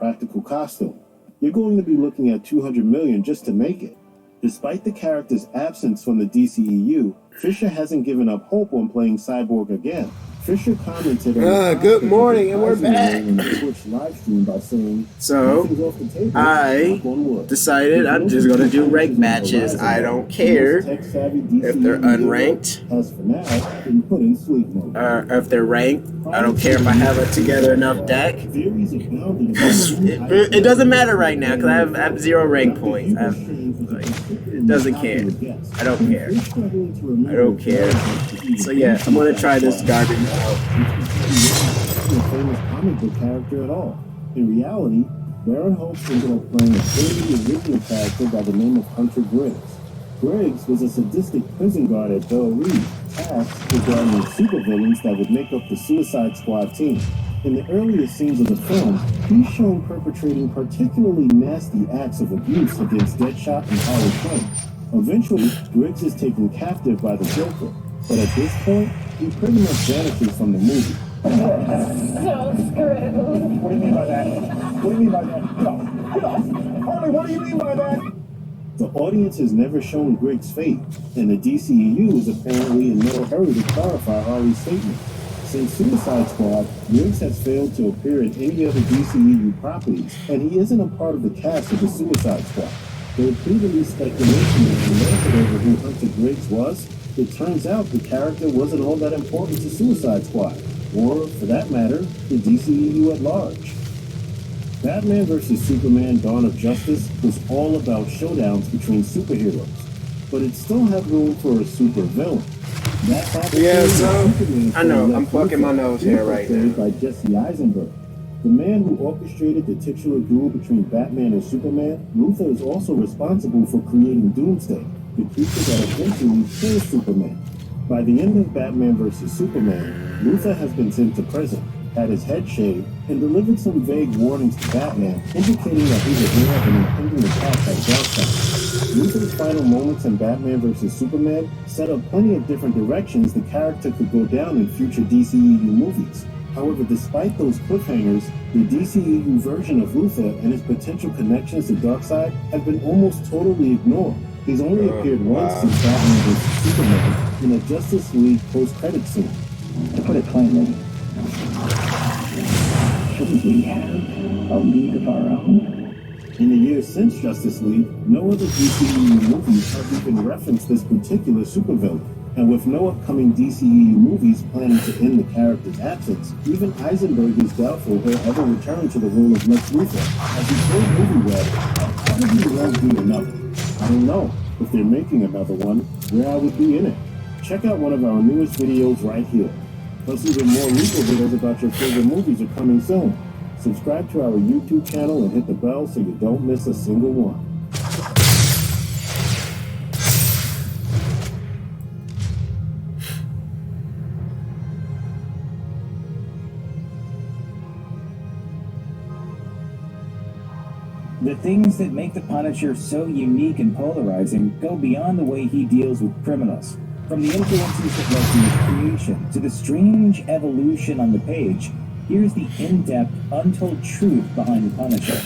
practical costume. You're going to be looking at $200 million just to make it. Despite the character's absence from the DCEU, Fisher hasn't given up hope on playing Cyborg again. Fisher commented on good morning, and we're back. Twitch live stream by saying, so I decided I'm just gonna do ranked matches. I don't care if they're unranked or if they're ranked. I don't care if I have a together enough deck. It doesn't matter right now because I have 0 rank points. It doesn't care. I don't care. I don't care. So yeah, I'm gonna try this garbage out. Famous comic book character at all. In reality, Baron Holtz ended up playing a fairly original character by the name of Hunter Griggs. Griggs was a sadistic prison guard at Belle Reed, tasked with guarding supervillains that would make up the Suicide Squad team. In the earlier scenes of the film, he's shown perpetrating particularly nasty acts of abuse against Deadshot and Harley Quinn. Eventually, Griggs is taken captive by the Joker, but at this point, he pretty much vanishes from the movie. So screwed. What do you mean by that? What do you mean by that? Get off! Get off! Harley, what do you mean by that? The audience has never shown Griggs' fate, and the DCEU is apparently in no hurry to clarify Harley's statement. Since Suicide Squad, Griggs has failed to appear in any other DCEU properties, and he isn't a part of the cast of the Suicide Squad. There appeared to be speculation that over who Hunter Griggs was. It turns out the character wasn't all that important to Suicide Squad, or, for that matter, the DCEU at large. Batman vs. Superman Dawn of Justice was all about showdowns between superheroes, but it still had room for a super villain. Yeah, so I know I'm plucking my nose here right now. By Jesse Eisenberg. The man who orchestrated the titular duel between Batman and Superman, Luthor is also responsible for creating Doomsday, the creature that eventually kills Superman. By the end of Batman vs. Superman, Luthor has been sent to prison, had his head shaved, and delivered some vague warnings to Batman, indicating that he was aware of an impending attack by Darkseid. Luthor's final moments in Batman vs. Superman set up plenty of different directions the character could go down in future DCEU movies. However, despite those cliffhangers, the DCEU version of Luthor and his potential connections to Darkseid have been almost totally ignored. He's only appeared once since Batman vs. Superman in a Justice League post-credit scene. To put it plainly, shouldn't we have a league of our own? In the years since Justice League, no other DCEU movies have even referenced this particular supervillain. And with no upcoming DCEU movies planning to end the character's absence, even Eisenberg is doubtful he'll ever return to the role of Lex Luthor. As he told MovieWeb, I probably won't do another. I don't know. If they're making another one, where I would be in it. Check out one of our newest videos right here. Plus even more legal videos about your favorite movies are coming soon. Subscribe to our YouTube channel and hit the bell so you don't miss a single one. The things that make the Punisher so unique and polarizing go beyond the way he deals with criminals. From the influences that led to his creation to the strange evolution on the page, here's the in-depth, untold truth behind the Punisher.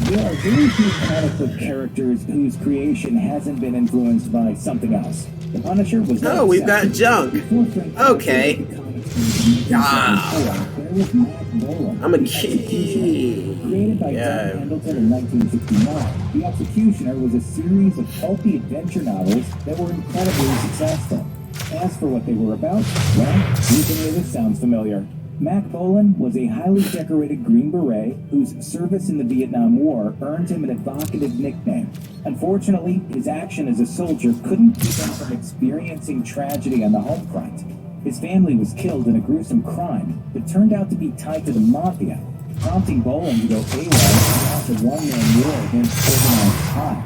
There are very few comic book characters whose creation hasn't been influenced by something else. The Punisher was Oh, we've got junk. Okay. I'm a kid. Created by John Pendleton in 1969, The Executioner was a series of pulpy adventure novels that were incredibly successful. As for what they were about, well, you can hear this sounds familiar. Mac Bolan was a highly decorated Green Beret whose service in the Vietnam War earned him an evocative nickname. Unfortunately, his action as a soldier couldn't keep him from experiencing tragedy on the home front. His family was killed in a gruesome crime that turned out to be tied to the Mafia, prompting Bolan to go AWOL and launch a one-man war against organized crime.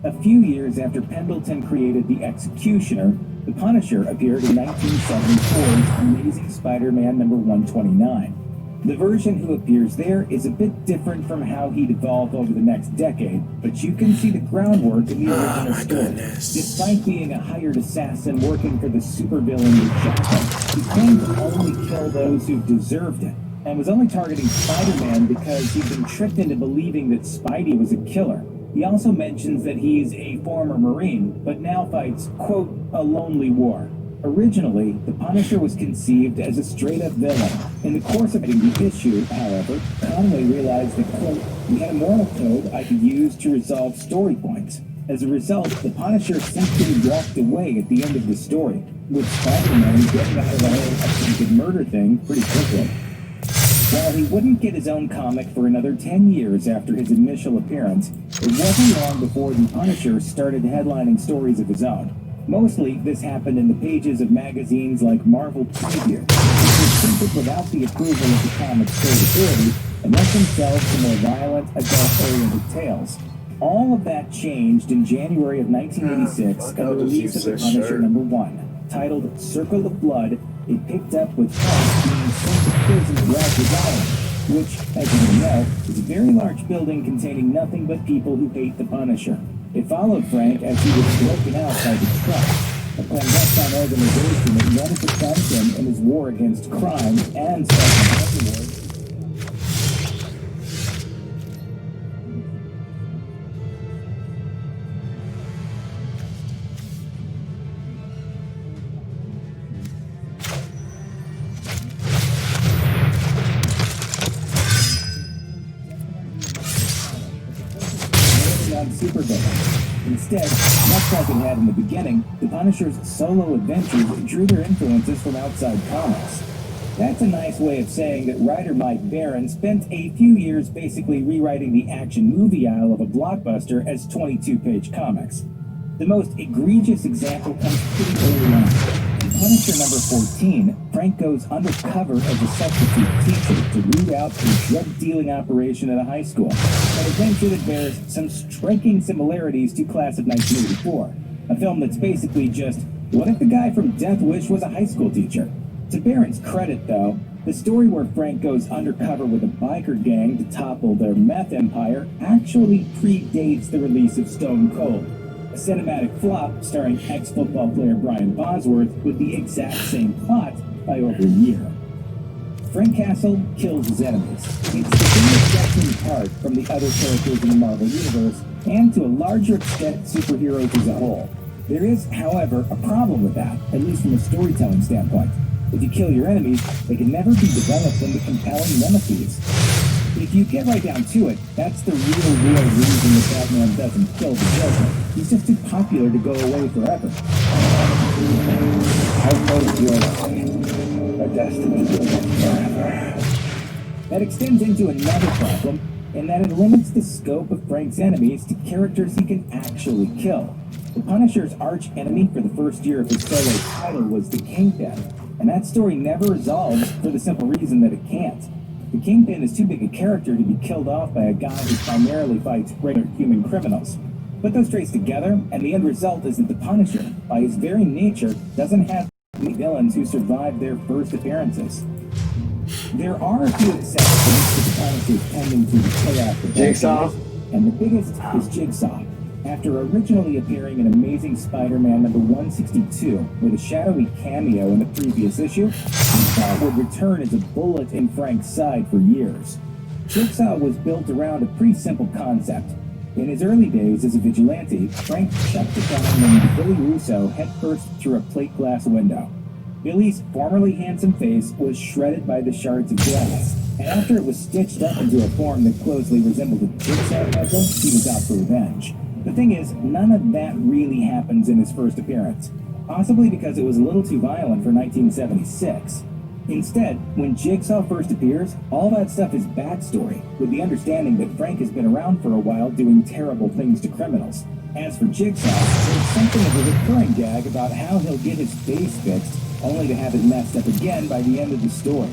A few years after Pendleton created The Executioner, The Punisher appeared in 1974's Amazing Spider-Man number 129. The version who appears there is a bit different from how he'd evolved over the next decade, but you can see the groundwork in the original story. Despite being a hired assassin working for the supervillain Jigsaw, he claimed to only kill those who deserved it. and was only targeting Spider-Man because he'd been tricked into believing that Spidey was a killer. He also mentions that he's a former Marine, but now fights, quote, a lonely war. Originally, the Punisher was conceived as a straight-up villain. In the course of writing the issue, however, Conway realized that, quote, we had a moral code I could use to resolve story points. As a result, the Punisher simply walked away at the end of the story, with Spider-Man getting out of the whole attempted murder thing pretty quickly. While he wouldn't get his own comic for another 10 years after his initial appearance, it wasn't long before the Punisher started headlining stories of his own. Mostly, this happened in the pages of magazines like Marvel Preview, which were printed without the approval of the comic's trade authority and lent themselves to more violent, adult-oriented tales. All of that changed in January of 1986 at the release of The Punisher #1, titled Circle of Blood. It picked up with Frank being sent to prison at Rikers Island, which, as you may know, is a very large building containing nothing but people who hate the Punisher. It followed Frank as he was broken out by the Trust, a clandestine organization that wanted to fund him in his war against crime and self-defense. Supervillain. Instead, much like it had in the beginning, the Punisher's solo adventures drew their influences from outside comics. That's a nice way of saying that writer Mike Baron spent a few years basically rewriting the action movie aisle of a blockbuster as 22-page comics. The most egregious example comes pretty early on. In Punisher #14, Frank goes undercover as a substitute teacher to root out a drug-dealing operation at a high school, an adventure that bears some striking similarities to Class of 1984, a film that's basically just, what if the guy from Death Wish was a high school teacher? To Baron's credit, though, the story where Frank goes undercover with a biker gang to topple their meth empire actually predates the release of Stone Cold, a cinematic flop starring ex-football player Brian Bosworth with the exact same plot by over a year. Frank Castle kills his enemies. It's the thing that sets him apart from the other characters in the Marvel Universe, and to a larger extent, superheroes as a whole. There is, however, a problem with that, at least from a storytelling standpoint. If you kill your enemies, they can never be developed into compelling nemesis. If you get right down to it, that's the real reason that Batman doesn't kill the Joker. He's just too popular to go away forever. I know your life, a destiny to live forever. That extends into another problem, in that it limits the scope of Frank's enemies to characters he can actually kill. The Punisher's arch enemy for the first year of his solo title was the Kingpin, and that story never resolves for the simple reason that it can't. The Kingpin is too big a character to be killed off by a guy who primarily fights regular human criminals. Put those traits together, and the end result is that the Punisher, by his very nature, doesn't have any villains who survive their first appearances. There are a few exceptions to the Punisher's tendency to kill off the Jigsaw? and the biggest is Jigsaw. After originally appearing in Amazing Spider-Man #162 with a shadowy cameo in the previous issue, Jigsaw would return as a bullet in Frank's side for years. Jigsaw was built around a pretty simple concept. In his early days as a vigilante, Frank chucked a guy named Billy Russo headfirst through a plate glass window. Billy's formerly handsome face was shredded by the shards of glass, and after it was stitched up into a form that closely resembled a jigsaw puzzle, he was out for revenge. The thing is, none of that really happens in his first appearance, possibly because it was a little too violent for 1976. Instead, when Jigsaw first appears, all that stuff is backstory, with the understanding that Frank has been around for a while doing terrible things to criminals. As for Jigsaw, there's something of a recurring gag about how he'll get his face fixed, only to have it messed up again by the end of the story.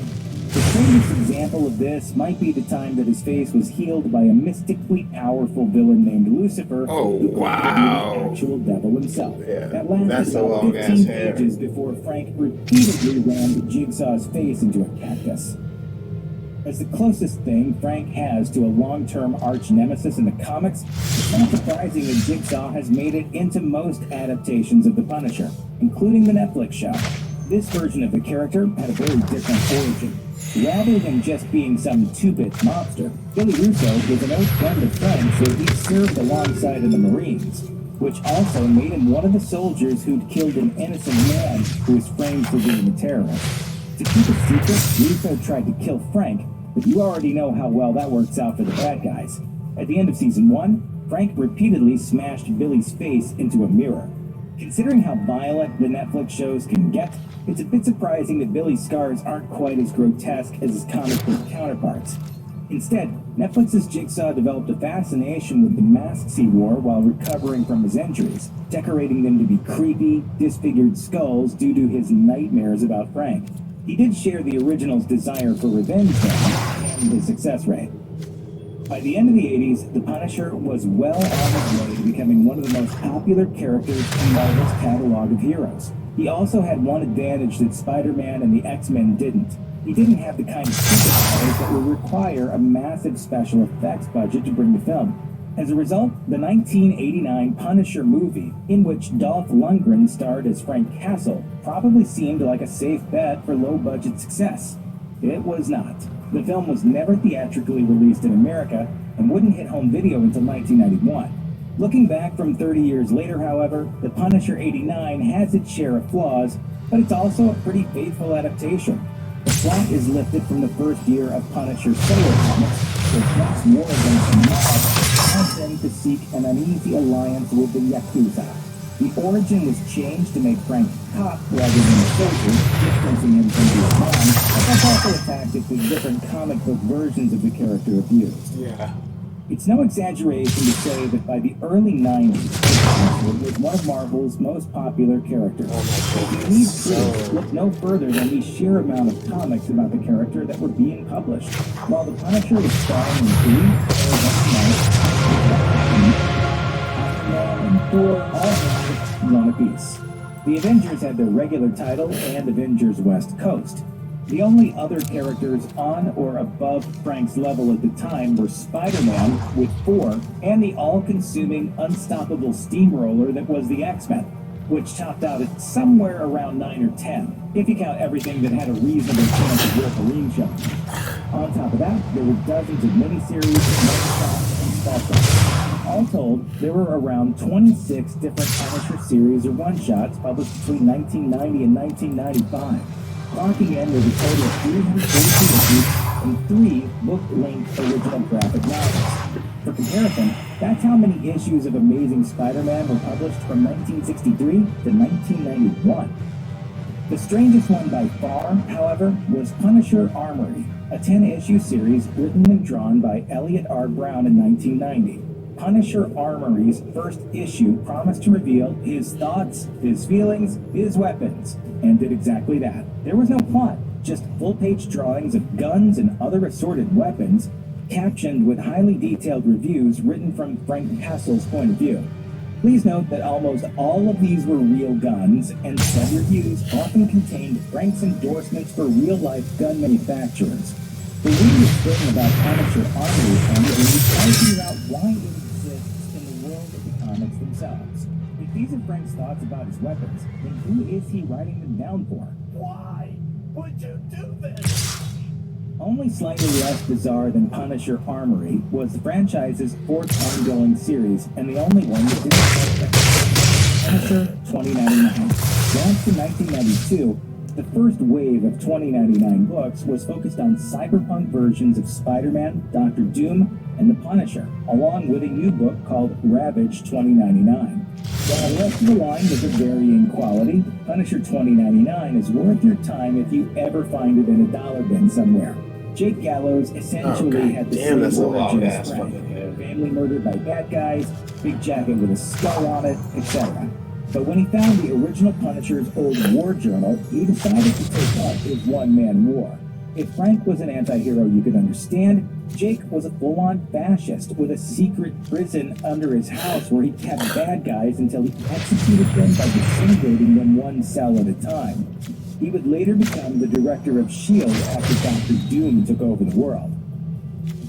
The greatest example of this might be the time that his face was healed by a mystically powerful villain named Lucifer, who wow. the actual devil himself. Yeah, That lasted that's a about long-ass 15 hair. pages before Frank repeatedly rammed Jigsaw's face into a cactus. As the closest thing Frank has to a long-term arch nemesis in the comics, it's not surprising that Jigsaw has made it into most adaptations of The Punisher, including the Netflix show. This version of the character had a very different origin. Rather than just being some two-bit mobster, Billy Russo was an old friend of Frank's that he'd served alongside in the Marines, which also made him one of the soldiers who'd killed an innocent man who was framed for being a terrorist. To keep it secret, Russo tried to kill Frank, but you already know how well that works out for the bad guys. At the end of season 1, Frank repeatedly smashed Billy's face into a mirror. Considering how violent the Netflix shows can get, it's a bit surprising that Billy's scars aren't quite as grotesque as his comic book counterparts. Instead, Netflix's Jigsaw developed a fascination with the masks he wore while recovering from his injuries, decorating them to be creepy, disfigured skulls due to his nightmares about Frank. He did share the original's desire for revenge, though, and his success rate. By the end of the 80s, the Punisher was well on his way to becoming one of the most popular characters in Marvel's catalog of heroes. He also had one advantage that Spider-Man and the X-Men didn't. He didn't have the kind of superpowers that would require a massive special effects budget to bring to film. As a result, the 1989 Punisher movie, in which Dolph Lundgren starred as Frank Castle, probably seemed like a safe bet for low-budget success. It was not. The film was never theatrically released in America and wouldn't hit home video until 1991. Looking back from 30 years later, however, The Punisher '89 has its share of flaws, but it's also a pretty faithful adaptation. The plot is lifted from the first year of Punisher solo comics, where Frank's war against the mob caused him to seek an uneasy alliance with the Yakuza. The origin was changed to make Frank a cop rather than a soldier, distancing him from Vietnam, but that's also a tactic that different comic book versions of the character have used. Yeah. It's no exaggeration to say that by the early 90s, Punisher was one of Marvel's most popular characters. If you need proof, look no further than the sheer amount of comics about the character that were being published. While the Punisher was starring in 3, and 4 all had one apiece. The Avengers had their regular title and Avengers West Coast. The only other characters on or above Frank's level at the time were Spider-Man with 4 and the all-consuming, unstoppable steamroller that was the X-Men, which topped out at somewhere around 9 or 10, if you count everything that had a reasonable chance of Wolverine showing. On top of that, there were dozens of miniseries, one-shots, and specials. All told, there were around 26 different Punisher series or one-shots published between 1990 and 1995, clocking in with a total of 342 issues and 3 book-length original graphic novels. For comparison, that's how many issues of Amazing Spider-Man were published from 1963 to 1991. The strangest one by far, however, was Punisher Armory, a 10-issue series written and drawn by Elliot R. Brown in 1990. Punisher Armory's first issue promised to reveal his thoughts, his feelings, his weapons, and did exactly that. There was no plot, just full-page drawings of guns and other assorted weapons, captioned with highly detailed reviews written from Frank Castle's point of view. Please note that almost all of these were real guns, and said reviews often contained Frank's endorsements for real-life gun manufacturers. The weirdest thing about Punisher Armory is when you try to figure out why it exists in the world of the comics themselves. If these are Frank's thoughts about his weapons, then who is he writing them down for? Why would you do this? Only slightly less bizarre than Punisher Armory was the franchise's 4th ongoing series, and the only one that didn't affect Punisher 2099. Launched in 1992, the first wave of 2099 books was focused on cyberpunk versions of Spider-Man, Dr. Doom, and the Punisher, along with a new book called Ravage 2099. While the rest of the line was of varying quality, Punisher 2099 is worth your time if you ever find it in a dollar bin somewhere. Jake Gallows essentially had the same origin as Frank. Family murdered by bad guys, big jacket with a skull on it, etc. But when he found the original Punisher's old war journal, he decided to take up his one-man war. If Frank was an anti-hero you could understand, Jake was a full-on fascist with a secret prison under his house where he kept bad guys until he executed them by disintegrating them one cell at a time. He would later become the director of S.H.I.E.L.D. after Dr. Doom took over the world.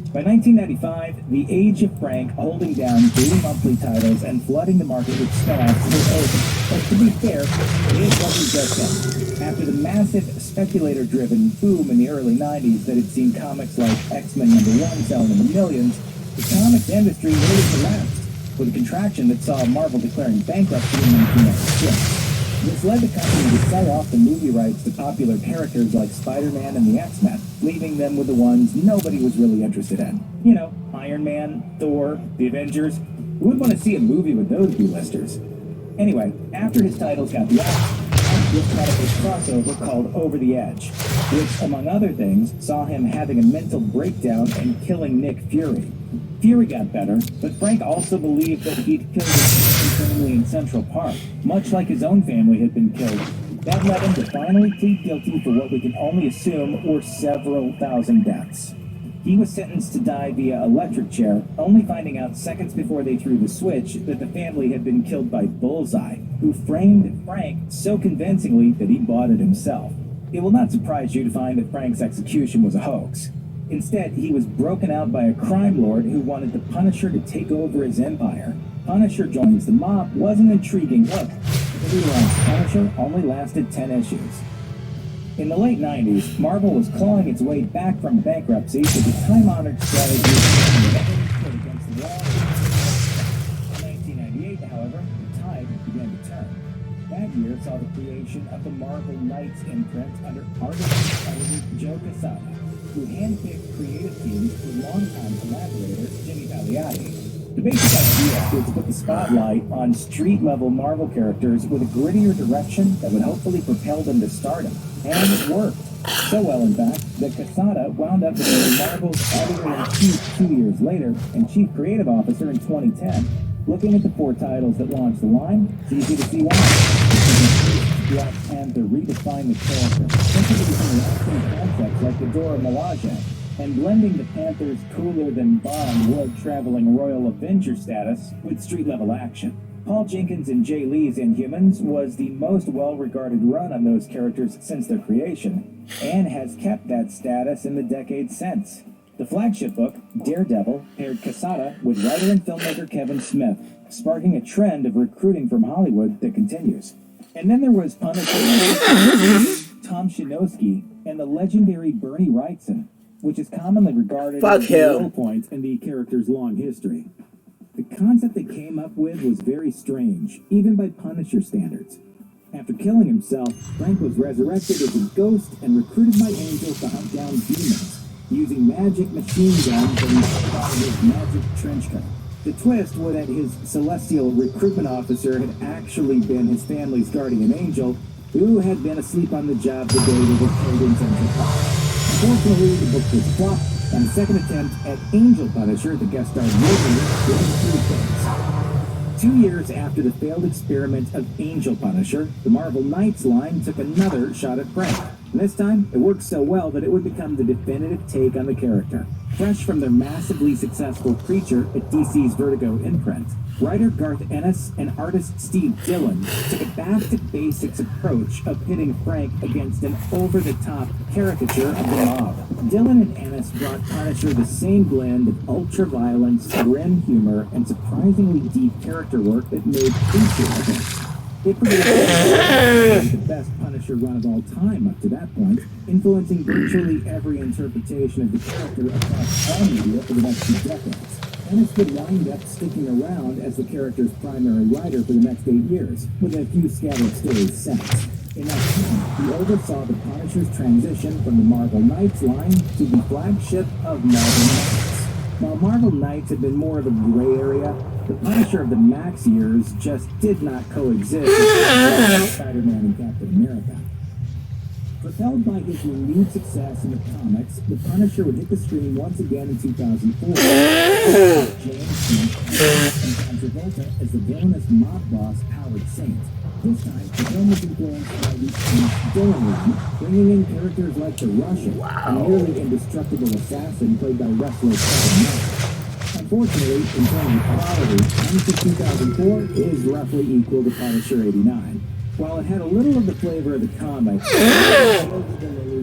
By 1995, the age of Frank holding down daily monthly titles and flooding the market with spin-offs was over. But to be fair, it wasn't just him. After the massive speculator-driven boom in the early 90s that had seen comics like X-Men #1 selling in the millions, the comics industry really collapsed, with a contraction that saw Marvel declaring bankruptcy in 1996. This led the company to sell off the movie rights to popular characters like Spider-Man and the X-Men, leaving them with the ones nobody was really interested in. You know, Iron Man, Thor, the Avengers. Who would want to see a movie with those B-listers? Anyway, after his titles got the axe, Frank just had a crossover called Over the Edge, which, among other things, saw him having a mental breakdown and killing Nick Fury. Fury got better, but Frank also believed that he'd killed his family in Central Park, much like his own family had been killed. That led him to finally plead guilty for what we can only assume were several thousand deaths. He was sentenced to die via electric chair, only finding out seconds before they threw the switch that the family had been killed by Bullseye, who framed Frank so convincingly that he bought it himself. It will not surprise you to find that Frank's execution was a hoax. Instead, he was broken out by a crime lord who wanted the Punisher to take over his empire. Punisher joins the mob was an intriguing look. The realized Punisher only lasted 10 issues. In the late 90s, Marvel was clawing its way back from bankruptcy to the time-honored strategy put against the wall. In 1998, however, the tide began to turn. That year saw the creation of the Marvel Knights imprint under artist-editor Joe Quesada, who handpicked creative teams with longtime collaborator Jimmy Palmiotti. The basic idea was to put the spotlight on street-level Marvel characters with a grittier direction that would hopefully propel them to stardom. And it worked. So well, in fact, that Quesada wound up becoming Marvel's editor-in-chief 2 years later and chief creative officer in 2010. Looking at the 4 titles that launched the line, it's easy to see why. Black Panther redefined the character, introducing lasting concepts like the Dora Milaje, and blending the Panther's cooler-than-Bond world-traveling Royal Avenger status with street-level action. Paul Jenkins and Jay Lee's Inhumans was the most well-regarded run on those characters since their creation, and has kept that status in the decades since. The flagship book, Daredevil, paired Quesada with writer and filmmaker Kevin Smith, sparking a trend of recruiting from Hollywood that continues. And then there was Punisher, Tom Shinosky, and the legendary Bernie Wrightson, which is commonly regarded as the low point in the character's long history. The concept they came up with was very strange, even by Punisher standards. After killing himself, Frank was resurrected as a ghost and recruited by angels to hunt down demons, using magic machine guns and his magic trench coat. The twist was that his celestial recruitment officer had actually been his family's guardian angel, who had been asleep on the job the day they were killed in Central Park. Unfortunately, the book was flopped, and the second attempt at Angel Punisher, the guest starred Wolverine, didn't do things. 2 years after the failed experiment of Angel Punisher, the Marvel Knights line took another shot at Frank. And this time, it worked so well that it would become the definitive take on the character. Fresh from their massively successful Creature at DC's Vertigo imprint, writer Garth Ennis and artist Steve Dillon took a back-to-basics approach of pitting Frank against an over-the-top caricature of the mob. Dillon and Ennis brought Punisher the same blend of ultra-violence, grim humor, and surprisingly deep character work that made Creature a hit. It produced the best Punisher run of all time up to that point, influencing virtually every interpretation of the character across all media for the next 2 decades. Ennis would wind up sticking around as the character's primary writer for the next 8 years, with a few scattered stories since. In that time, he oversaw the Punisher's transition from the Marvel Knights line to the flagship of Marvel Knights. While Marvel Knights had been more of a gray area, the Punisher of the Max years just did not coexist with Spider-Man and Captain America. Propelled by his renewed success in the comics, the Punisher would hit the screen once again in 2004. James Smith and John Travolta as the villainous mob boss Howard Saint. This time, the film was influenced by the Dillon run, bringing in characters like the Russian, a nearly indestructible assassin played by wrestler Kevin Nash. Unfortunately, in terms of quality, Punisher 2004 is roughly equal to Punisher 89. While it had a little of the flavor of the comic, it was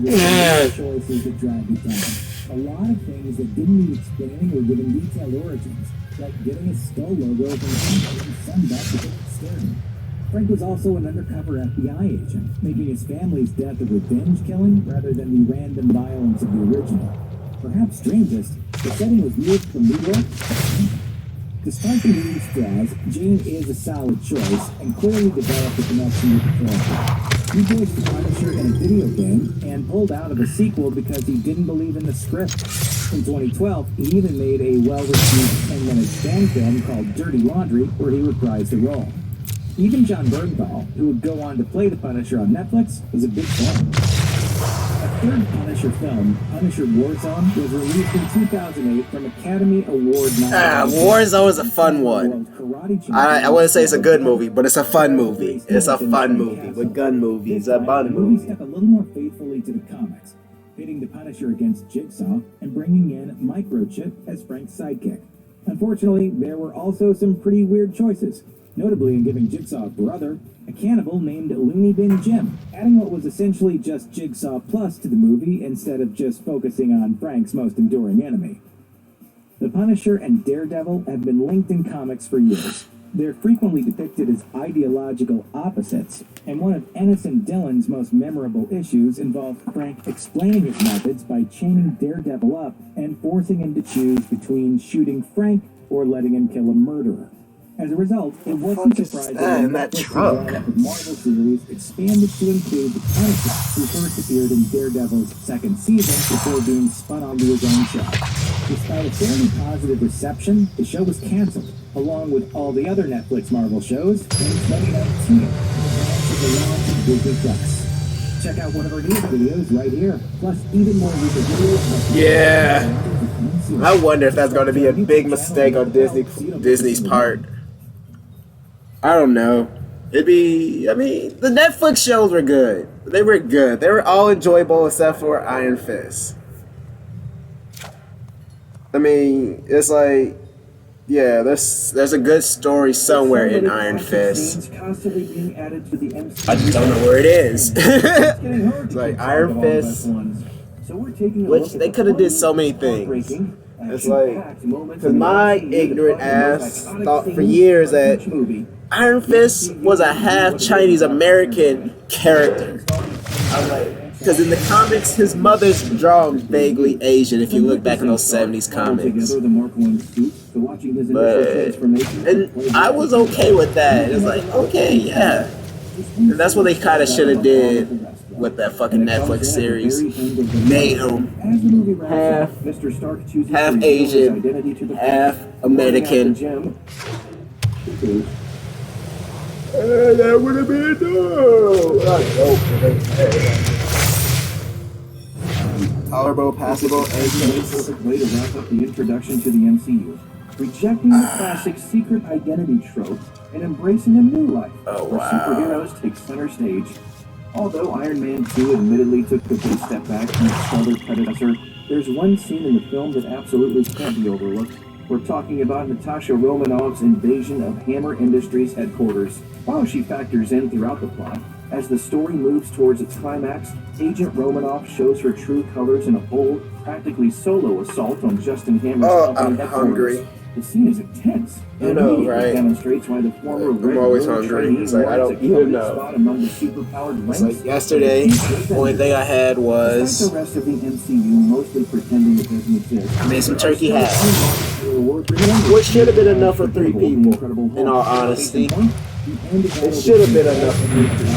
the choices that dragged it down. a lot of things that didn't need explaining or given detailed origins, like getting his skull logo from his son back to get scared. Frank was also an undercover FBI agent, making his family's death a revenge killing rather than the random violence of the original. Perhaps strangest, the setting was moved from New York. Despite the movie's flaws, Jane is a solid choice and clearly developed a connection with the character. He voiced the Punisher in a video game and pulled out of a sequel because he didn't believe in the script. In 2012, he even made a well-received 10-minute fan film called Dirty Laundry, where he reprised the role. Even Jon Bernthal, who would go on to play the Punisher on Netflix, was a big fan. A third Punisher film, Punisher Warzone, was released in 2008 from Academy Award nominee. Warzone is a fun one. I wouldn't say it's a good movie, but it's a fun movie. It's a fun movie with gun movies. A fun The movie movie. stuck a little more faithfully to the comics, pitting the Punisher against Jigsaw and bringing in Microchip as Frank's sidekick. Unfortunately, there were also some pretty weird choices, notably in giving Jigsaw a brother, a cannibal named Looney Bin Jim, adding what was essentially just Jigsaw Plus to the movie instead of just focusing on Frank's most enduring enemy. The Punisher and Daredevil have been linked in comics for years. They're frequently depicted as ideological opposites, and one of Ennis and Dillon's most memorable issues involved Frank explaining his methods by chaining Daredevil up and forcing him to choose between shooting Frank or letting him kill a murderer. As a result, it wasn't surprising that in that truck? The Marvel series expanded to include the Punisher, who first appeared in Daredevil's second season before being spun onto his own show. Despite a fairly positive reception, the show was canceled, along with all the other Netflix Marvel shows, in 2019, with the launch of Disney Plus. Check out one of our news videos right here, plus even more music videos. Yeah. I wonder if that's going to be a big mistake on Disney's part. I don't know. The Netflix shows were good. They were good. They were all enjoyable except for Iron Fist. It's like, yeah, there's a good story somewhere in Iron Fist. I just don't know where it is. It's like Iron Fist, which they could have did so many things. It's like, because my ignorant ass thought for years that Iron Fist was a half Chinese American character. I'm like, because in the comics, his mother's drawn vaguely Asian. If you look back in those 70s comics, and I was okay with that. It's like, okay, yeah, and that's what they kind of should have did with that fucking Netflix series. Made him half Asian, half American. That would have been tolerable, passable, perfect way to wrap up the introduction to the MCU. Rejecting the classic secret identity trope and embracing a new life where superheroes take center stage. Although Iron Man 2 admittedly took a big step back from its stellar predecessor, there's one scene in the film that absolutely can't be overlooked. We're talking about Natasha Romanoff's invasion of Hammer Industries headquarters. While she factors in throughout the plot, as the story moves towards its climax, Agent Romanoff shows her true colors in a bold, practically solo assault on Justin Hammer's company headquarters. Hungry. The scene is intense. I know, right? Demonstrates why the former I'm always hungry. It's like, I don't even know. Among the superpowered It's like yesterday, the only thing I had was, the rest of the MCU mostly pretending it doesn't exist. I made some turkey hats, which should have been enough for 3 people, in all honesty. It should have been enough for 3 people.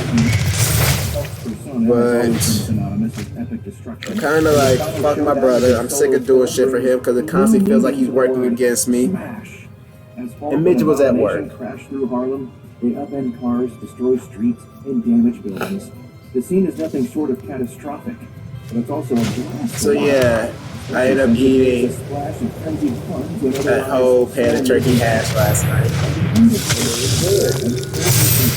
But I'm kind of like, fuck my brother. I'm sick of doing shit for him because it constantly feels like he's working against me. And Midge was at work. Crash through Harlem, they upend cars, destroy streets, and damage buildings. The scene is nothing short of catastrophic, but it's also a blast. So yeah, I ended up eating that whole pan of turkey hash last night.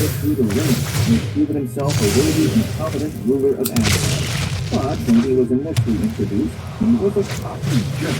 Through the ring and proven himself a worthy and competent ruler of Asgard. But when he was initially introduced, he was a cocky jerk.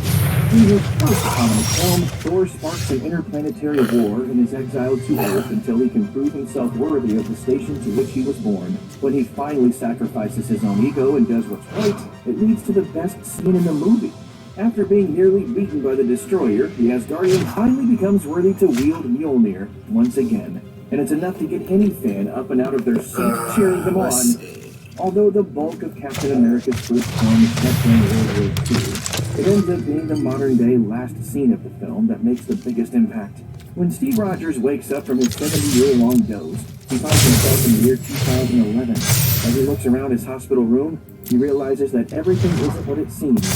In his first comic film, Thor sparks an interplanetary war and is exiled to Earth until he can prove himself worthy of the station to which he was born. When he finally sacrifices his own ego and does what's right, it leads to the best scene in the movie. After being nearly beaten by the Destroyer, the Asgardian finally becomes worthy to wield Mjolnir once again. And it's enough to get any fan up and out of their seat cheering him on. Although the bulk of Captain America's first film is set during World War II, it ends up being the modern-day last scene of the film that makes the biggest impact. When Steve Rogers wakes up from his 70-year-long doze, he finds himself in the year 2011. As he looks around his hospital room, he realizes that everything isn't what it seems.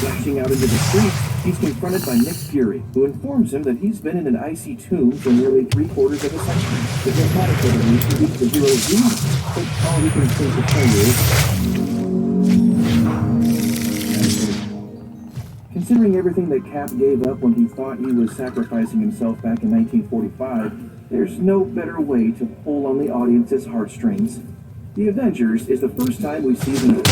Flashing out into the streets, he's confronted by Nick Fury, who informs him that he's been in an icy tomb for nearly 3/4 of a century. The dramatic relief reaches the hero's dream, but all he can think to say is... Considering everything that Cap gave up when he thought he was sacrificing himself back in 1945, there's no better way to pull on the audience's heartstrings. The Avengers is the first time we see the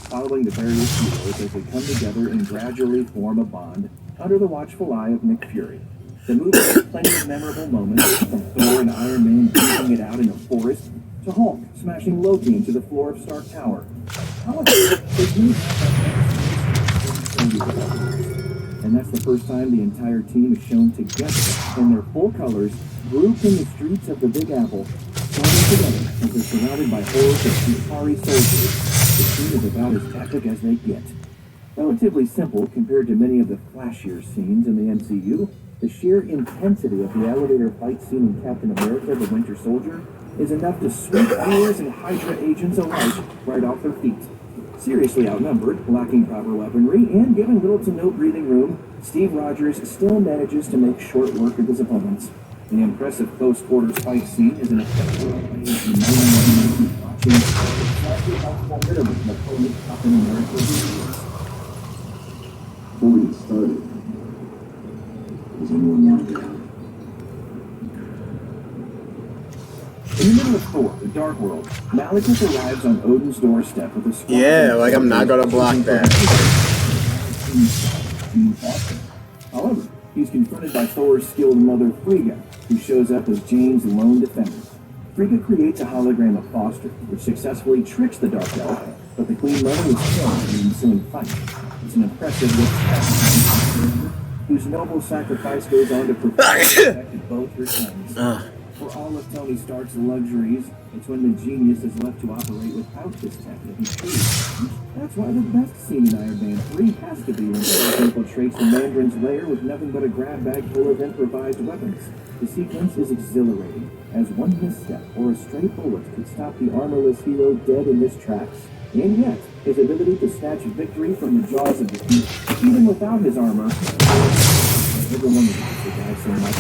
following the various heroes as they come together and gradually form a bond under the watchful eye of Nick Fury. The movie has plenty of memorable moments, from Thor and Iron Man beating it out in a forest, to Hulk smashing Loki into the floor of Stark Tower. However, and that's the first time the entire team is shown together in their full colors, grouped in the streets of the Big Apple, storming together as they're surrounded by hordes of Chitauri soldiers. The scene is about as epic as they get. Relatively simple compared to many of the flashier scenes in the MCU, the sheer intensity of the elevator fight scene in Captain America: The Winter Soldier is enough to sweep viewers and Hydra agents alike right off their feet. Seriously outnumbered, lacking proper weaponry, and given little to no breathing room, Steve Rogers still manages to make short work of his opponents. The impressive close quarters fight scene is an effective Before we get started, does anyone want to go? In the middle of Thor, the Dark World, Malekith arrives on Odin's doorstep with a squad. Yeah, like I'm not gonna block that. However, he's confronted by Thor's skilled mother, Frigga, who shows up as Jane's lone defender. Frigga creates a hologram of Foster, which successfully tricks the Dark Elf, but the Queen Mother is killed in the ensuing fight. It's an impressive look whose noble sacrifice goes on to protect both her sons. For all of Tony Stark's luxuries, it's when the genius is left to operate without this tech that he chooses. That's why the best scene in Iron Man 3 has to be when Stark infiltrates the Mandarin's lair with nothing but a grab bag full of improvised weapons. The sequence is exhilarating, as one misstep or a stray bullet could stop the armorless hero dead in his tracks. And yet, his ability to snatch victory from the jaws of defeat, even without his armor, everyone loves the guy so much.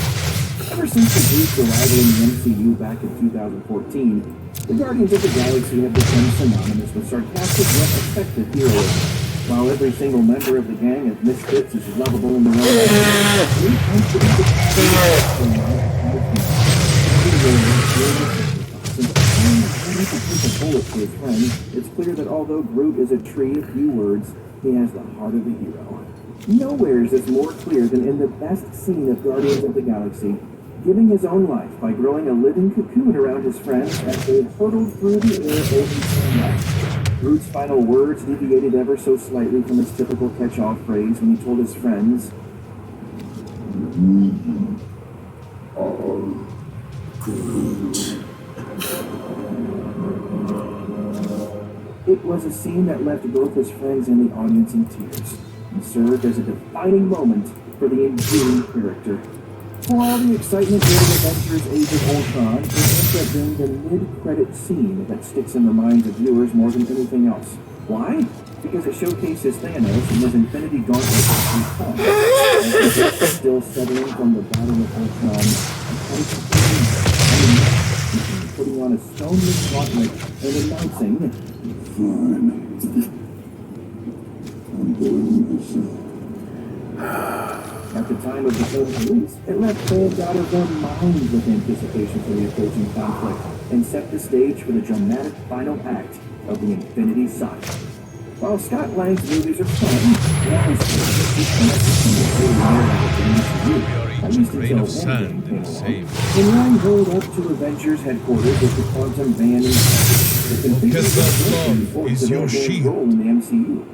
Ever since the group's arrival in the MCU back in 2014, the Guardians of the Galaxy have become synonymous with sarcastic yet effective heroes. While every single member of the gang of misfits is lovable in their own way, it's clear that although Groot is a tree of few words, he has the heart of a hero. Nowhere is this more clear than in the best scene of Guardians of the Galaxy, giving his own life by growing a living cocoon around his friends as they hurtled through the air over sunlight. Groot's final words deviated ever so slightly from his typical catch-all phrase when he told his friends, Groot. It was a scene that left both his friends and the audience in tears, and served as a defining moment for the enduring character. For all the excitement during Avengers Age of Ultron, it ends up being the mid-credit scene that sticks in the minds of viewers more than anything else. Why? Because it showcases Thanos and his Infinity Gauntlet still settling from the Battle of Ultron, putting on a stoneless gauntlet and announcing, Fine. I'm going myself. At the time of the film's release, it left fans out of their minds with anticipation for the approaching conflict and set the stage for the dramatic final act of the Infinity Saga. While Scott Lang's movies are fun, Lang's is connected to the whole narrative of the MCU, at least until Endgame came along. When Lang rolled up to Avengers headquarters with the quantum van and the Cashapp is your shield. role in the MCU.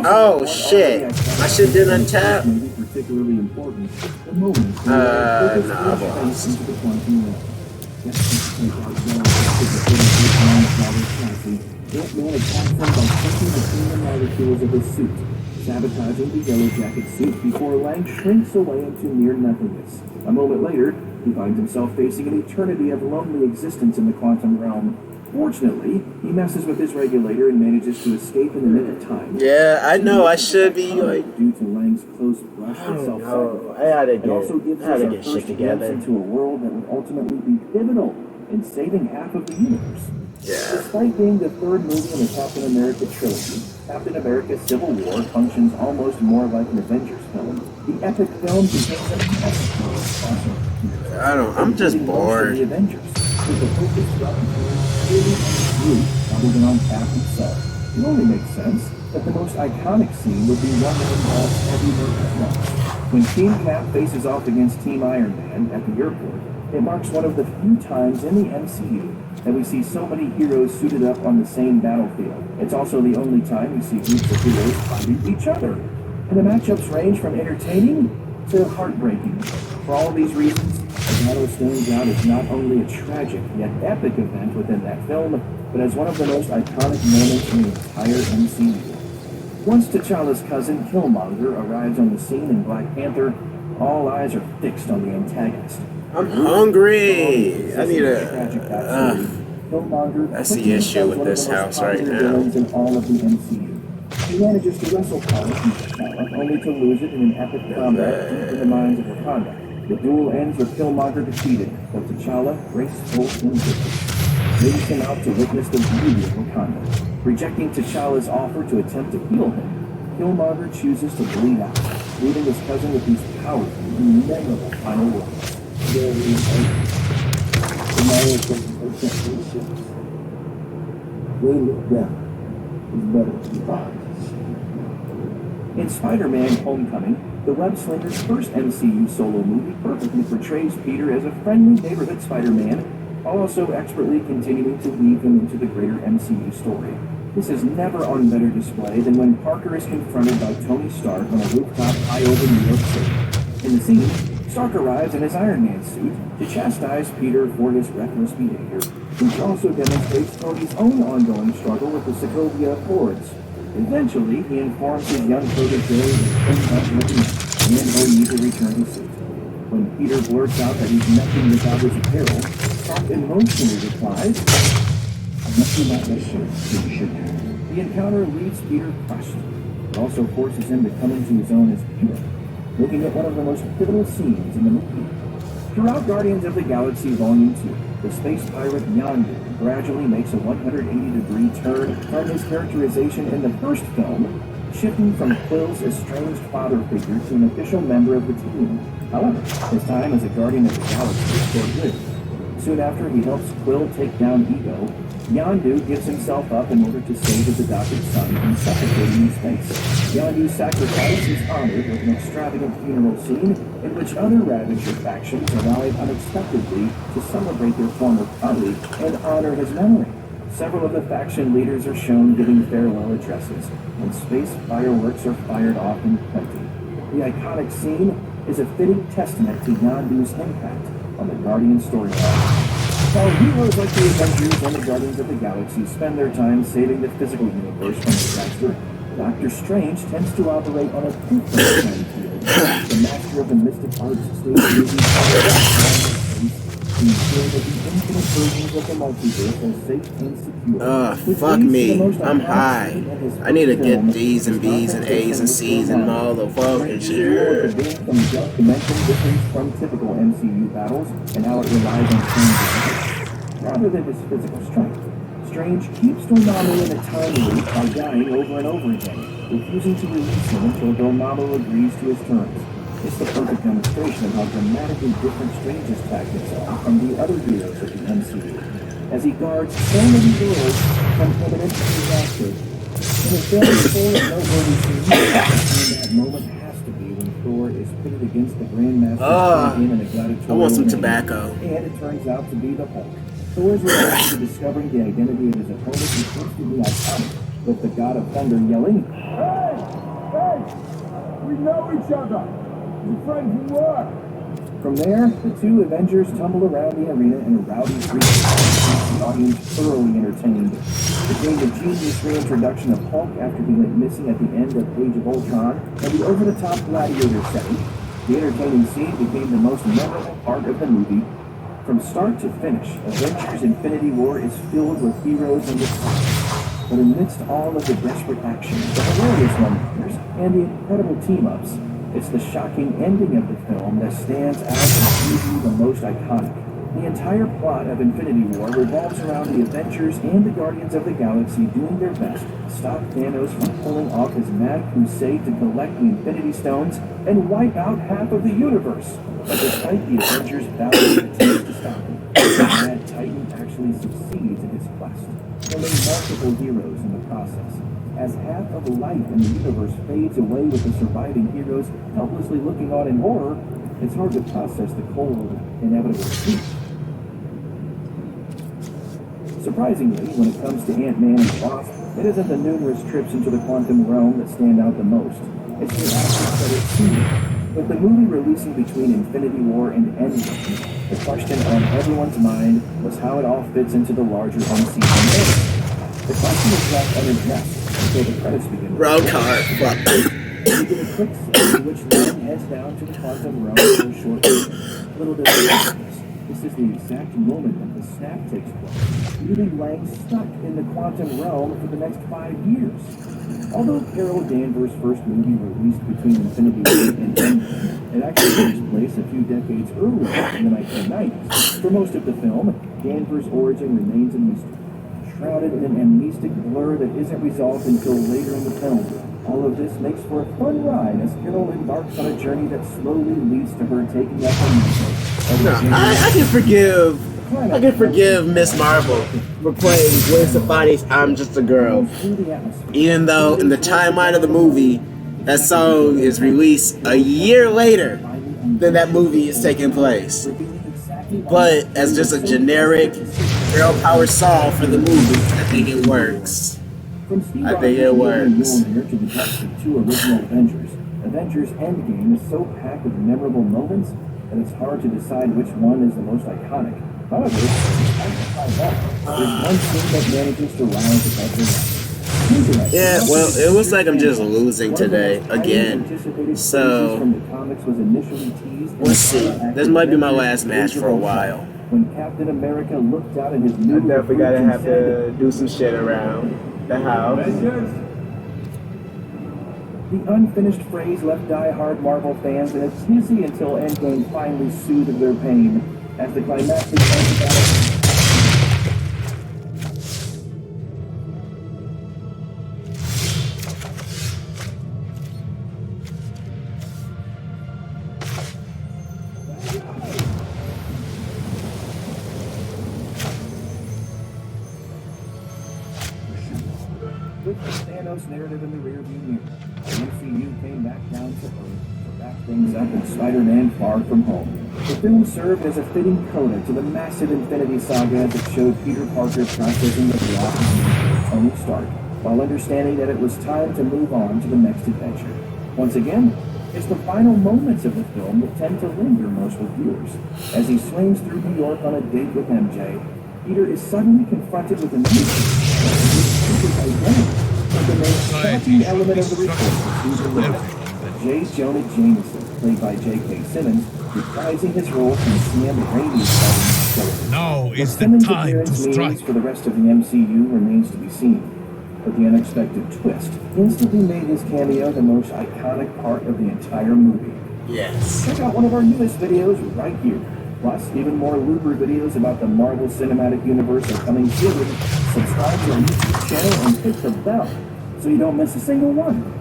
Oh shit! I should did untap. Particularly important. The moment nah, boss. into the quantum realm. Ant-Man attacks him by punching between the molecules of his suit, sabotaging the Yellow Jacket suit before Lang shrinks away into near nothingness. A moment later, he finds himself facing an eternity of lonely existence in the quantum realm. Fortunately, he messes with his regulator and manages to escape in the nick of time. Yeah, I know. I should be like. Due to Lang's close brush with self-sacrifice. I had to Also gives us our first glimpse into a world that would ultimately be pivotal in saving half of the universe. Yeah. Despite being the third movie in the Captain America trilogy, Captain America Civil War functions almost more like an Avengers film. The epic film contains a massive I'm just bored. The Avengers, with the focus rather than on Cap himself. It only makes sense that the most iconic scene would be one that involves heavy movement. When Team Cap faces off against Team Iron Man at the airport, it marks one of the few times in the MCU that we see so many heroes suited up on the same battlefield. It's also the only time we see groups of heroes fighting each other. And the matchups range from entertaining to heartbreaking. For all of these reasons, the battle stands out as not only a tragic yet epic event within that film, but as one of the most iconic moments in the entire MCU. Once T'Challa's cousin Killmonger arrives on the scene in Black Panther, all eyes are fixed on the antagonist. I'm hungry. I need a. That's the issue with this house right now. In all of the MCU. He manages to wrestle power from T'Challa, only to lose it in an epic combat deep in the minds of Wakanda. The duel ends with Killmonger defeated, but T'Challa, graceful and victorious, leads him out to witness the beauty of Wakanda. Rejecting T'Challa's offer to attempt to heal him, Killmonger chooses to bleed out, leaving his cousin with these powerful and memorable final words. In Spider-Man Homecoming, the web-slinger's first MCU solo movie perfectly portrays Peter as a friendly neighborhood Spider-Man, while also expertly continuing to weave him into the greater MCU story. This is never on better display than when Parker is confronted by Tony Stark on a rooftop high over New York City. In the scene, Stark arrives in his Iron Man suit to chastise Peter for his reckless behavior, which also demonstrates Tony's own ongoing struggle with the Sokovia Accords. Eventually, he informs his young protege and will need to return his suit. When Peter blurts out that he's nothing without his apparel, Stark emotionally replies, "I'm nothing without my shirt, so you should have." The encounter leaves Peter crushed. It also forces him to come into his own as Peter, looking at one of the most pivotal scenes in the movie. Throughout Guardians of the Galaxy Volume 2, the space pirate Yondu gradually makes a 180-degree turn from his characterization in the first film, shifting from Quill's estranged father figure to an official member of the team. However, his time as a Guardian of the Galaxy is short-lived. Soon after he helps Quill take down Ego, Yondu gives himself up in order to save his adopted son from suffocating in space. Yondu's sacrifice is honored with an extravagant funeral scene in which other Ravager factions arrive unexpectedly to celebrate their former colleague and honor his memory. Several of the faction leaders are shown giving farewell addresses, and space fireworks are fired off in plenty. The iconic scene is a fitting testament to Yondu's impact on the Guardian storyline. While heroes like the Avengers and the Guardians of the Galaxy spend their time saving the physical universe from disaster, Doctor Strange tends to operate on a different playing field. The master of the mystic arts stays busy to ensure that the infinite versions of the multiverse are safe and secure. Fuck me. I'm high. I need to get D's and B's and A's and C's and all the fucking shit. From just dimension difference from typical MCU battles and how it relies on Strange's rather than his physical strength. Strange keeps Dormammu in a time loop by dying over and over again, refusing to release him until Dormammu agrees to his terms. It's the perfect demonstration of how dramatically different Strange's tactics are from the other heroes of the MCU. As he guards so many worlds, from imminent disaster. In a film full of noteworthy scenes, that moment has to be when Thor is pitted against the Grandmaster champion in a gladiatorial I want some ring, tobacco. and it turns out to be the Hulk. Thor's reaction to discovering the identity of his opponent is instantly iconic, with the God of Thunder yelling, Hey! Hey! We know each other! We're friends from work! From there, the two Avengers tumble around the arena in a rowdy freak, the audience thoroughly entertained. It became the genius reintroduction of Hulk after he went missing at the end of Age of Ultron, and the over-the-top gladiator setting. The entertaining scene became the most memorable part of the movie. From start to finish, Avengers Infinity War is filled with heroes and response. But amidst all of the desperate action, the hilarious one-liners, and the incredible team-ups, it's the shocking ending of the film that stands out as easily the most iconic. The entire plot of Infinity War revolves around the Avengers and the Guardians of the Galaxy doing their best to stop Thanos from pulling off his mad crusade to collect the Infinity Stones and wipe out half of the universe. But despite the Avengers' valiant attempts to stop him, the Mad Titan actually succeeds in his quest, killing multiple heroes in the process. As half of life in the universe fades away with the surviving heroes helplessly looking on in horror, it's hard to process the cold, inevitable truth. Surprisingly, when it comes to Ant-Man and Wasp, it isn't the numerous trips into the quantum realm that stand out the most. It's the aspects that are seen. With the movie releasing between Infinity War and Endgame, the question on everyone's mind was how it all fits into the larger MCU narrative. The question is left unaddressed until the credits begin. Road car. You get a quick scene in which Lang heads down to the quantum realm for a short break. Little does he realize, this is the exact moment that the snap takes place, leaving Lang stuck in the quantum realm for the next 5 years. Although Carol Danvers' first movie released between Infinity War and Endgame, it actually takes place a few decades earlier in the 1990s. For most of the film, Danvers' origin remains a mystery, shrouded in an amnestic blur that isn't resolved until later in the film. All of this makes for a fun ride as Carol embarks on a journey that slowly leads to her taking up a mantle. I can forgive Miss Marvel for playing Gwen Stefani's "I'm Just a Girl," even though in the timeline of the movie, that song is released a year later than that movie is taking place. But as just a generic girl power song for the movie, I think it works. I think it works. To the best of two original Avengers, Avengers Endgame is so packed with memorable moments that it's hard to decide which one is the most iconic. However, there's one scene that manages to rise above the rest. Yeah, well, it looks like I'm just losing today again. So let's see. This might be my last match for a while. When Captain America looked out at his new I definitely gotta have to do some shit around the house. The unfinished phrase left die-hard Marvel fans in a tizzy until Endgame finally soothed their pain. As the climactic battle. With the Thanos narrative in the rearview mirror, the MCU came back down to earth to wrap things up in Spider-Man Far From Home. The film served as a fitting coda to the massive Infinity Saga that showed Peter Parker processing the philosophy of Tony Stark, while understanding that it was time to move on to the next adventure. Once again, it's the final moments of the film that tend to linger most with viewers. As he swings through New York on a date with MJ, Peter is suddenly confronted with a Peter's identity, but the most shocking element of the report is J. Jonah Jameson, played by J.K. Simmons, reprising his role from Sam Raimi's Spider-Man. Now is the Simmons' time to appearance means strike. for the rest of the MCU remains to be seen. But the unexpected twist instantly made his cameo the most iconic part of the entire movie. Yes. Check out one of our newest videos right here. Plus, even more looper videos about the Marvel Cinematic Universe are coming soon. Subscribe to our YouTube channel and hit the bell so you don't miss a single one.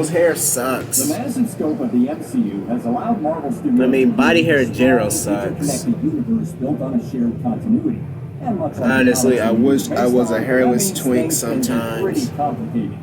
Marvel's hair The sucks. massive scope of the MCU has allowed Marvel Studios I mean, body hair in general to sucks. interconnect a universe built on a shared continuity. And much like Honestly, I wish I was a that hairless means twink things can be sometimes. Pretty complicated.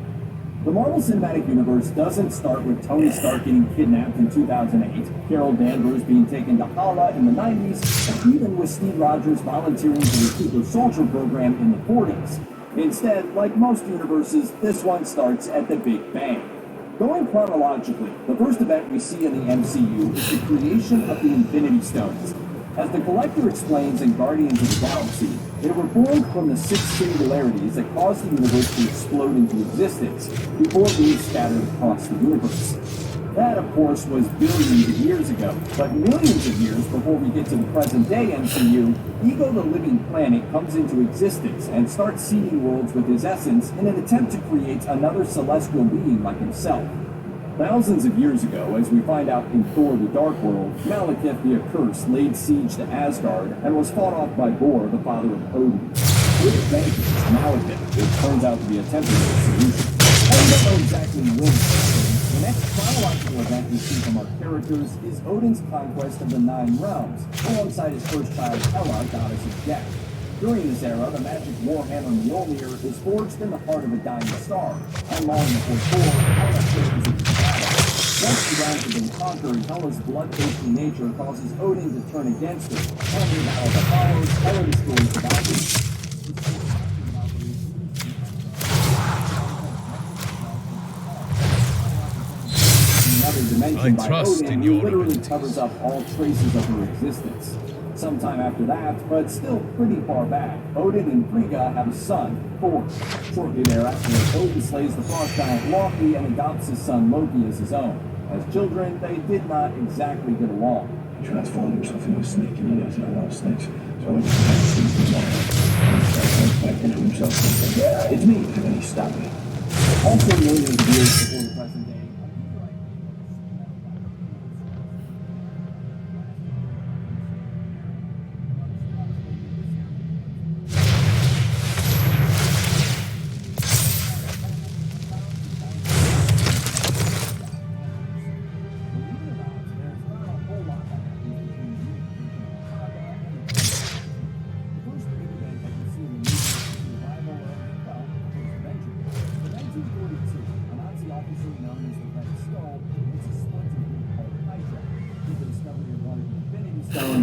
The Marvel Cinematic Universe doesn't start with Tony Stark getting kidnapped in 2008, Carol Danvers being taken to Hala in the 90s, and even with Steve Rogers volunteering for the Super Soldier program in the 40s. Instead, like most universes, this one starts at the Big Bang. Going chronologically, the first event we see in the MCU is the creation of the Infinity Stones. As the Collector explains in Guardians of the Galaxy, they were born from the 6 singularities that caused the universe to explode into existence before being scattered across the universe. That, of course, was billions of years ago, but millions of years before we get to the present-day MCU, Ego the Living Planet comes into existence and starts seeding worlds with his essence in an attempt to create another celestial being like himself. Thousands of years ago, as we find out in Thor the Dark World, Malekith the Accursed laid siege to Asgard and was fought off by Bor, the father of Odin. With advantage, Malekith, which turns out to be a temporary solution. And we don't know exactly when. The next chronological event we see from our characters is Odin's conquest of the 9 realms, alongside his first child Hela, goddess of death. During this era, the magic warhammer Mjolnir is forged in the heart of a dying star, and long before Thor, Hela faces its battle. Once the realms have been conquered, Hela's bloodthirsty nature causes Odin to turn against her, and in the battle that follows, Hela destroys the boundaries. Another dimension by Odin, who literally covers up all traces of her existence. Sometime after that, but still pretty far back, Odin and Frigga have a son, Thor. Shortly thereafter, Odin slays the frost giant Loki and adopts his son Loki as his own. As children, they did not exactly get along. He transformed himself into a snake and he doesn't allow snakes. So I went to the back into himself and said, "Yeah, it's me." And then he stopped me. Also millions of years before the present day,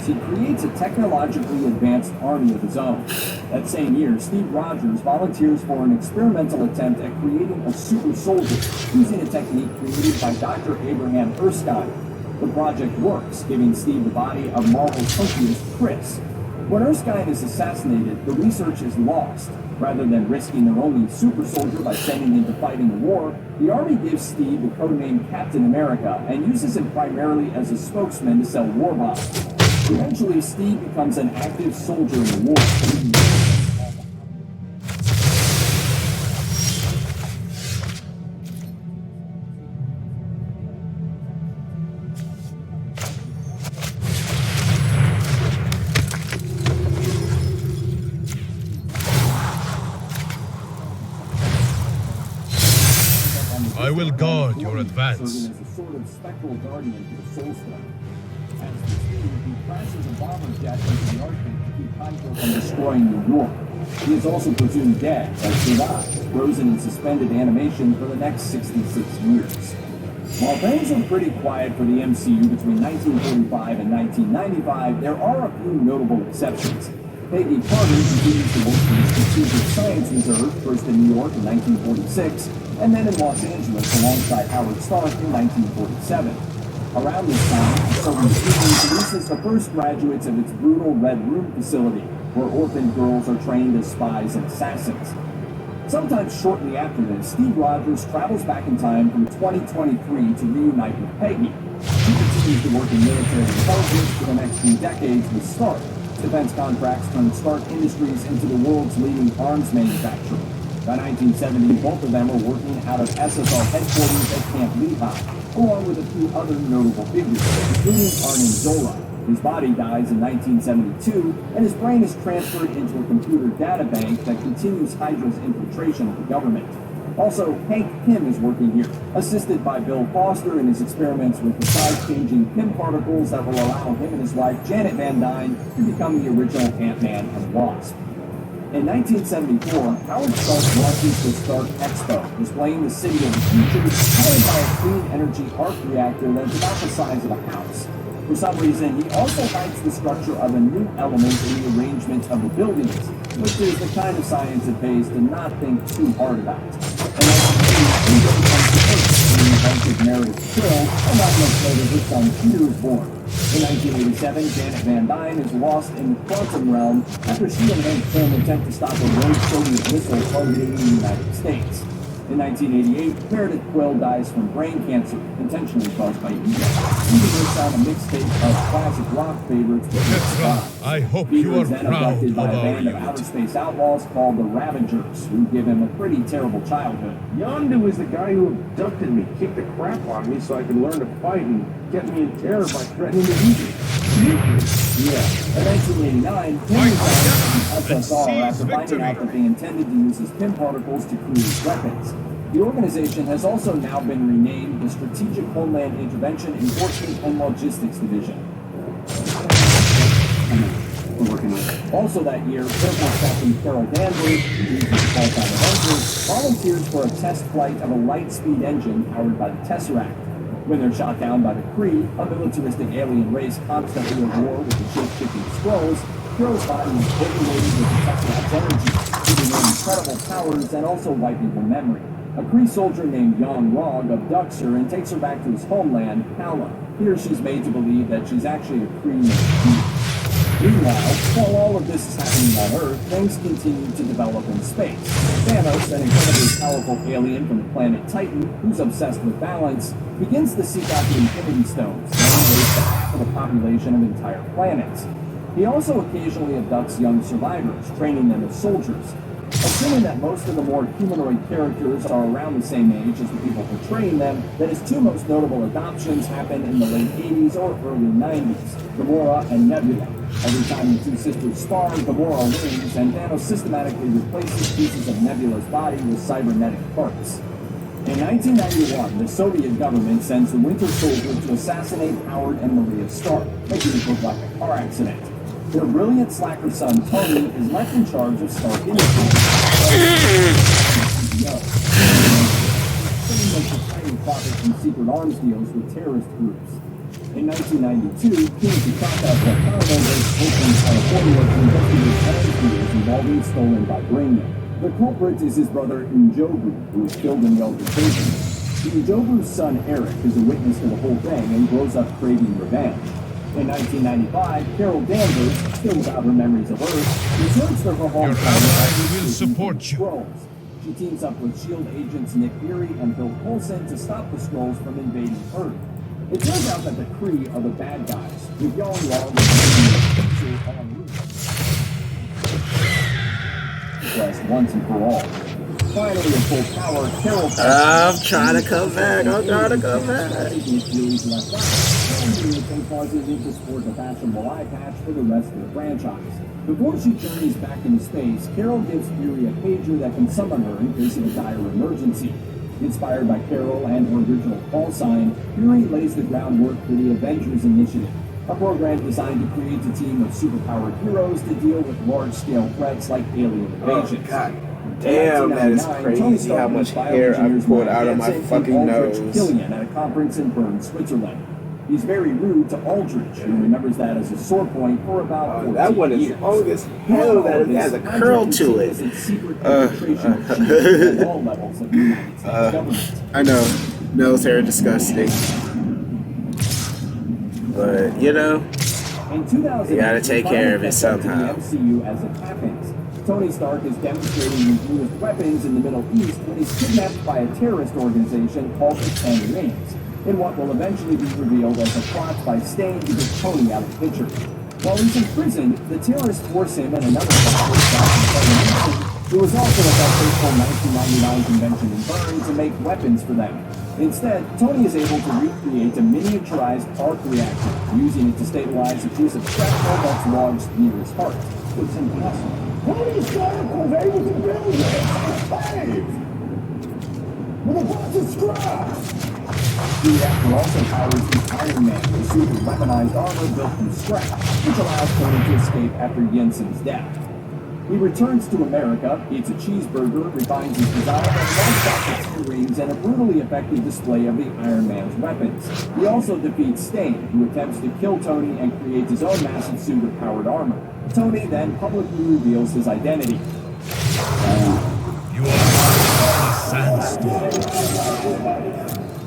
he creates a technologically advanced army of his own. That same year, Steve Rogers volunteers for an experimental attempt at creating a super soldier using a technique created by Dr. Abraham Erskine. The project works, giving Steve the body of Marvel's funkiest Chris. When Erskine is assassinated, the research is lost. Rather than risking their only super soldier by sending him to fight in the war, the Army gives Steve the codename Captain America and uses him primarily as a spokesman to sell war bonds. Eventually, Steve becomes an active soldier in the war. I will guard your advance. Serving as a sort of spectral guardian to the Soul Stone. As for Steve, he crashes a bomber jet into the Arctic to keep Hydra from destroying New York. He is also presumed dead, but survived, frozen in suspended animation for the next 66 years. While things are pretty quiet for the MCU between 1945 and 1995, there are a few notable exceptions. Peggy Carter continues to work for the Strategic Science Reserve, first in New York in 1946, and then in Los Angeles alongside Howard Stark in 1947. Around this time, the Soviet Union releases the first graduates of its brutal Red Room facility, where orphaned girls are trained as spies and assassins. Sometime shortly after this, Steve Rogers travels back in time through 2023 to reunite with Peggy. She continues to work in military intelligence for the next few decades with Stark. Defense contracts turned Stark Industries into the world's leading arms manufacturer. By 1970, both of them were working out of SSR headquarters at Camp Lehigh, along with a few other notable figures, including Arnim Zola. His body dies in 1972, and his brain is transferred into a computer data bank that continues Hydra's infiltration of the government. Also, Hank Pym is working here, assisted by Bill Foster in his experiments with the size-changing Pym particles that will allow him and his wife Janet Van Dyne to become the original Ant-Man and Wasp. In 1974, Howard Stark launches the Stark Expo, displaying the city of the future powered by a clean energy arc reactor that's about the size of a house. For some reason, he also hides the structure of a new element in the arrangement of the buildings, which is the kind of science it pays to not think too hard about. In 1980, comes to Earth, when the invented Meredith Quill, and not much later his son Peter is born. In 1987, Janet Van Dyne is lost in the quantum realm after she and Hank Pym attempt to stop a rogue Soviet missile targeting the United States. In 1988, Meredith Quill dies from brain cancer, intentionally caused by ego. He works on a mixtape of classic rock favorites. Petra, I hope Peter you are is then proud abducted of by a our band of outer unit. space outlaws called the Ravagers, who give him a pretty terrible childhood. Yondu is the guy who abducted me, kicked the crap out of me so I could learn to fight and get me in terror by threatening to eat me. Yeah. In 1989, Pym resigns from the USSR after finding out that they intended to use his Pym particles to create weapons. The organization has also now been renamed the Strategic Homeland Intervention Enforcement and Logistics Division. We're working on it. Also that year, Air Force Captain Carol Danvers, who is the full-time Avengers, volunteers for a test flight of a light-speed engine powered by the Tesseract. When they're shot down by the Kree, a militaristic alien race constantly at war with the shape-shifting Skrulls, Carol's body is overloaded with the Tesseract's energy, giving her incredible powers and also wiping her memory. A Kree soldier named Yon Rog abducts her and takes her back to his homeland, Hala. Here she's made to believe that she's actually a Kree named Peter. Meanwhile, while all of this is happening on Earth, things continue to develop in space. Thanos, an incredibly powerful alien from the planet Titan, who's obsessed with balance, begins to seek out the Infinity Stones, laying waste to half of the population of entire planets. He also occasionally abducts young survivors, training them as soldiers. Assuming that most of the more humanoid characters are around the same age as the people portraying them, that his two most notable adoptions happen in the late 80s or early 90s, Gamora and Nebula. Every time the two sisters spar, Gamora wins, and Thanos systematically replaces pieces of Nebula's body with cybernetic parts. In 1991, the Soviet government sends the Winter Soldier to assassinate Howard and Maria Stark, making it look like a car accident. Their brilliant slacker son, Tony, is left in charge of Stark Industries. Makes a tiny profit from secret arms deals with terrorist groups. In 1992, King Cashapp Volcano raised Oakland, California to investigate arms deals involving stolen vibranium. The culprit is his brother Njobu, who was killed in the altercation. Njobu's son Eric is a witness to the whole thing and grows up craving revenge. In 1995, Carol Danvers, still without her memories of Earth, returns to her home ally will support you. Skrulls. She teams up with S.H.I.E.L.D. agents Nick Fury and Bill Coulson to stop the Skrulls from invading Earth. It turns out that the Kree are the bad guys, with Yon Rog on route. Once and for all. Finally, in full power, Carol... I'm trying to come back. I'm trying to come back. Causes him to sport a fashionable eye patch for the rest of the franchise. Before she journeys back into space, Carol gives Fury a pager that can summon her in case of a dire emergency. Inspired by Carol and her original call sign, Fury lays the groundwork for the Avengers Initiative, a program designed to create a team of superpowered heroes to deal with large-scale threats like alien invasions. Oh, God. Damn, that is crazy how much hair I pulled out of my fucking nose. Killian at a conference in Bern, Switzerland. He's very rude to Aldrich, who remembers that as a sore point for about 14 that one is years. long as hell. That has a curl to it. All levels of the United States government. I know. Nose hair disgusting. But, you know, In 2000, you gotta take care of it somehow. The MCU as it happens. Tony Stark is demonstrating his newest weapons in the Middle East when he's kidnapped by a terrorist organization called the Ten Rings, in what will eventually be revealed as a plot by Stain to get Tony out of the picture. While he's imprisoned, the terrorists force him and another terrorist, who was also at that fateful 1999 convention in Bern, to make weapons for them. Instead, Tony is able to recreate a miniaturized arc reactor, using it to stabilize a piece of shrapnel that's lodged near his heart. It's impossible. Tony Stark was able to build it. with a bunch of scraps! The reactor also powers the Iron Man, a suit of weaponized armor built from scrap, which allows Tony to escape after Jensen's death. He returns to America, eats a cheeseburger, refines his design, and runs back to 2 rings and a brutally effective display of the Iron Man's weapons. He also defeats Stain, who attempts to kill Tony and creates his own massive suit of powered armor. Tony then publicly reveals his identity. You are a sandstorm.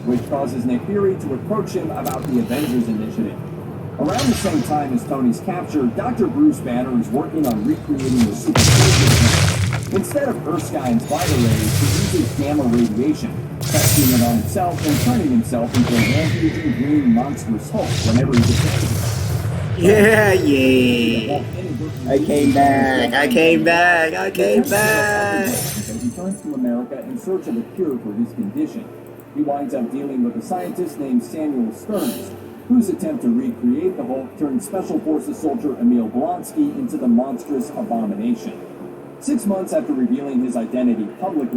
Which causes Nick Fury to approach him about the Avengers initiative. Around the same time as Tony's capture, Dr. Bruce Banner is working on recreating the super soldier. Instead of Erskine's vital rays, he uses gamma radiation, testing it on himself and turning himself into a rampaging green monstrous Hulk whenever he's attacked. Yeah. I came back. He returns to America in search of a cure for his condition. He winds up dealing with a scientist named Samuel Stearns, whose attempt to recreate the Hulk turned Special Forces soldier Emil Blonsky into the monstrous abomination. 6 months after revealing his identity publicly,